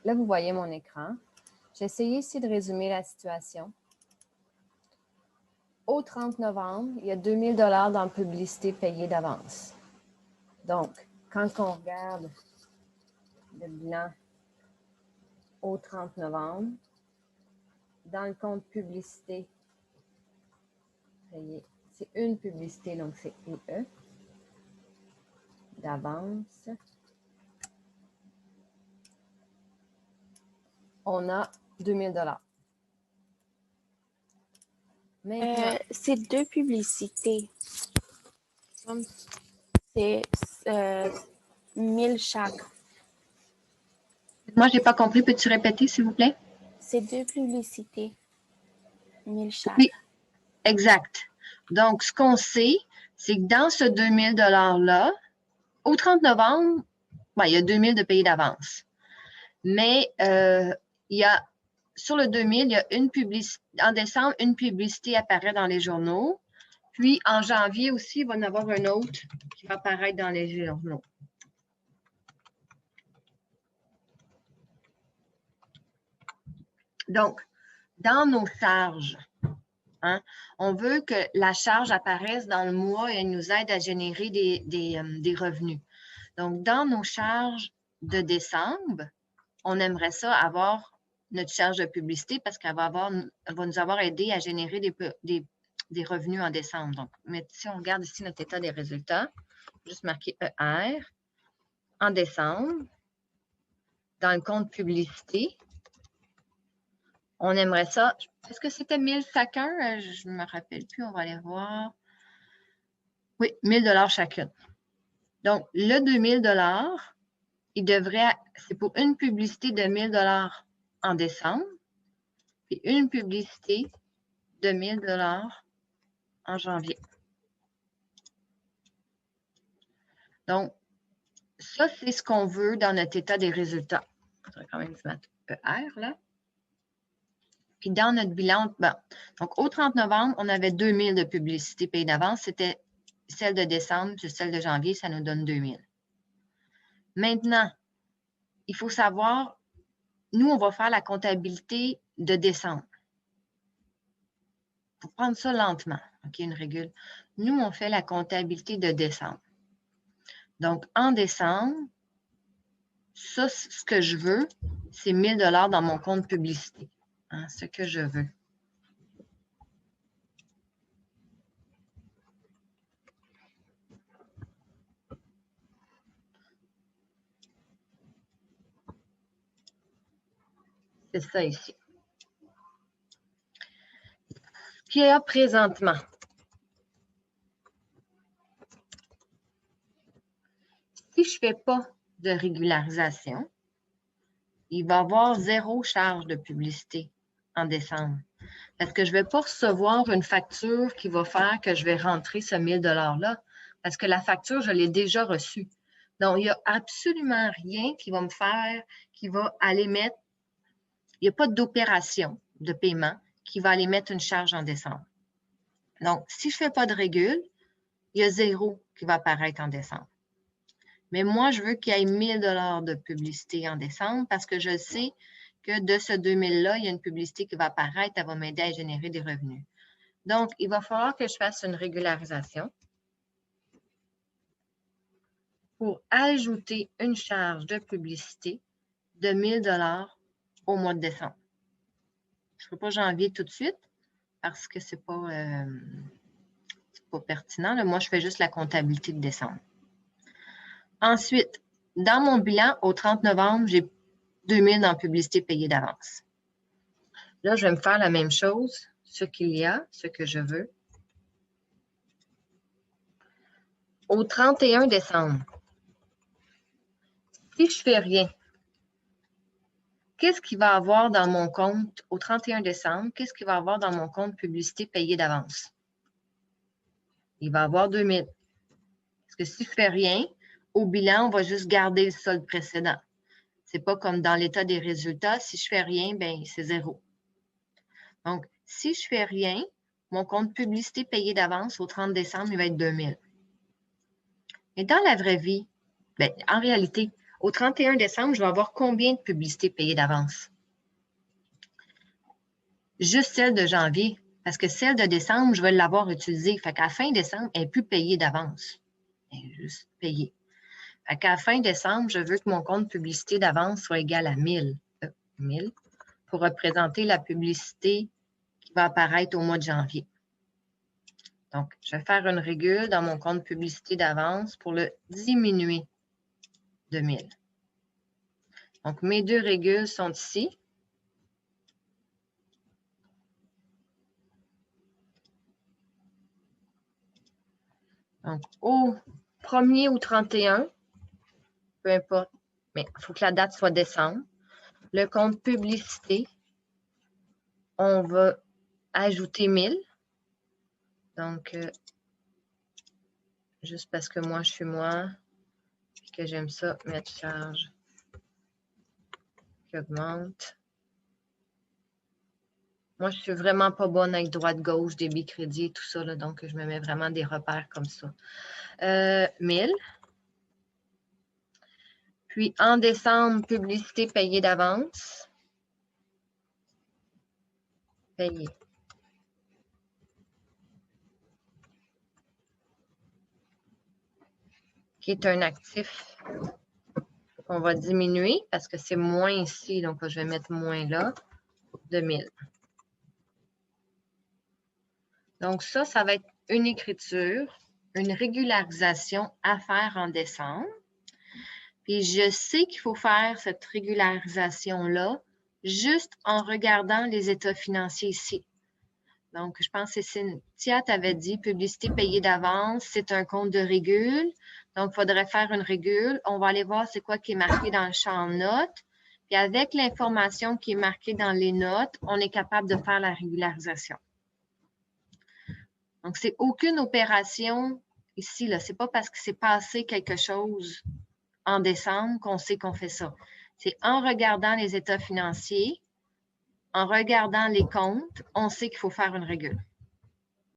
là, vous voyez mon écran. J'ai essayé ici de résumer la situation. Au 30 novembre, il y a 2 000 $ dans publicité payée d'avance. Donc, quand on regarde le bilan au 30 novembre, dans le compte publicité payée, c'est une publicité, donc c'est UE d'avance. On a 2 000 $. Maintenant, c'est 2 publicités. C'est 1000 chaque. Moi, je n'ai pas compris. Peux-tu répéter, s'il vous plaît? C'est 2 publicités. 1000 chaque. Oui, exact. Donc, ce qu'on sait, c'est que dans ce 2 000 $-là, au 30 novembre, il y a 2 000 de payés d'avance. Mais il y a, sur le 2 000, il y a une publicité. En décembre, une publicité apparaît dans les journaux. Puis, en janvier aussi, il va y en avoir un autre qui va apparaître dans les journaux. Donc, dans nos charges, on veut que la charge apparaisse dans le mois et elle nous aide à générer des revenus. Donc, dans nos charges de décembre, on aimerait ça avoir notre charge de publicité parce qu'elle va nous avoir aidé à générer des revenus en décembre. Donc, mais si on regarde ici notre état des résultats, juste marquer ER, en décembre, dans le compte publicité, on aimerait ça. Est-ce que c'était 1000 chacun? Je ne me rappelle plus, on va aller voir. Oui, 1000 $ chacune. Donc, le 2000 $, c'est pour une publicité de 1000 $ en décembre, puis une publicité de 1000 $ en janvier. Donc, ça, c'est ce qu'on veut dans notre état des résultats. Il faudrait quand même se mettre ER, là. Puis dans notre bilan, donc au 30 novembre, on avait 2000 de publicité payée d'avance. C'était celle de décembre, puis celle de janvier, ça nous donne 2000. Maintenant, il faut savoir, nous, on va faire la comptabilité de décembre. Il faut prendre ça lentement, OK, une régule. Nous, on fait la comptabilité de décembre. Donc, en décembre, ça, ce que je veux, c'est 1000 $ dans mon compte publicité. Ce que je veux. C'est ça ici. Ce qu'il y a présentement. Si je ne fais pas de régularisation, il va y avoir 0 charge de publicité en décembre. Parce que je ne vais pas recevoir une facture qui va faire que je vais rentrer ce 1000 $-là. Parce que la facture, je l'ai déjà reçue. Donc, il n'y a absolument rien qui va me faire, qui va aller mettre, il n'y a pas d'opération de paiement qui va aller mettre une charge en décembre. Donc, si je ne fais pas de régule, il y a 0 qui va apparaître en décembre. Mais moi, je veux qu'il y ait 1000 $ de publicité en décembre parce que je sais que de ce 2000-là, il y a une publicité qui va apparaître, elle va m'aider à générer des revenus. Donc, il va falloir que je fasse une régularisation pour ajouter une charge de publicité de 1000 $ au mois de décembre. Je ne ferai pas janvier tout de suite parce que ce n'est pas pertinent. Là. Moi, je fais juste la comptabilité de décembre. Ensuite, dans mon bilan, au 30 novembre, j'ai 2000 en publicité payée d'avance. Là, je vais me faire la même chose, ce qu'il y a, ce que je veux. Au 31 décembre, si je ne fais rien, qu'est-ce qu'il va y avoir dans mon compte au 31 décembre? Qu'est-ce qu'il va y avoir dans mon compte publicité payée d'avance? Il va y avoir 2000. Parce que si je ne fais rien, au bilan, on va juste garder le solde précédent. Ce n'est pas comme dans l'état des résultats. Si je ne fais rien, bien, c'est 0. Donc, si je ne fais rien, mon compte publicité payé d'avance au 30 décembre, il va être 2000. Et dans la vraie vie, bien, en réalité, au 31 décembre, je vais avoir combien de publicités payées d'avance? Juste celle de janvier, parce que celle de décembre, je vais l'avoir utilisée. Fait qu'à la fin décembre, elle n'est plus payée d'avance. Elle est juste payée. Fait qu'à la fin décembre, je veux que mon compte publicité d'avance soit égal à 1000 pour représenter la publicité qui va apparaître au mois de janvier. Donc, je vais faire une régule dans mon compte publicité d'avance pour le diminuer de 1000. Donc, mes deux régules sont ici. Donc, au 1er ou 31, peu importe, mais il faut que la date soit décembre. Le compte publicité, on va ajouter 1000. Donc, juste parce que moi, je suis moi, et que j'aime ça, mettre charge qui augmente. Moi, je ne suis vraiment pas bonne avec droite-gauche, débit, crédit, tout ça, là, donc je me mets vraiment des repères comme ça. 1000. Puis, en décembre, publicité payée d'avance. Payée. Qui est un actif qu'on va diminuer parce que c'est moins ici, donc je vais mettre moins là, de 1000. Donc ça va être une écriture, une régularisation à faire en décembre. Puis je sais qu'il faut faire cette régularisation-là juste en regardant les états financiers ici. Donc, je pense que Cynthia t'avait dit publicité payée d'avance, c'est un compte de régule. Donc, il faudrait faire une régule. On va aller voir c'est quoi qui est marqué dans le champ notes. Puis avec l'information qui est marquée dans les notes, on est capable de faire la régularisation. Donc, c'est aucune opération ici, là. C'est pas parce que c'est passé quelque chose en décembre qu'on sait qu'on fait ça. C'est en regardant les états financiers, en regardant les comptes, on sait qu'il faut faire une régule.